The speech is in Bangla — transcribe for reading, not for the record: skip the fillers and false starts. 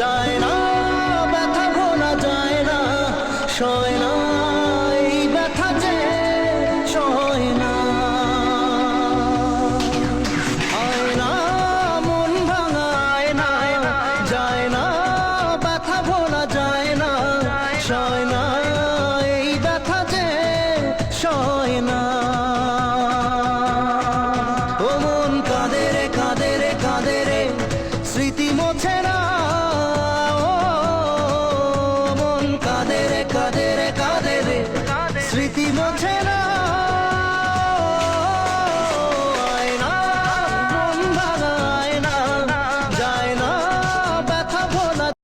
যায় না ব্যথা ভোলা যায় না, সয় না এই ব্যথা যে সয় না। হয় না মন ভাঙায় না, যায় না ব্যথা ভোলা যায় না, সয় না এই ব্যথা যে সয় না। ও মন কাঁদে রে কাঁদে রে কাঁদে রে, স্মৃতি মোছে না। ও মন কাঁদে রে কাঁদে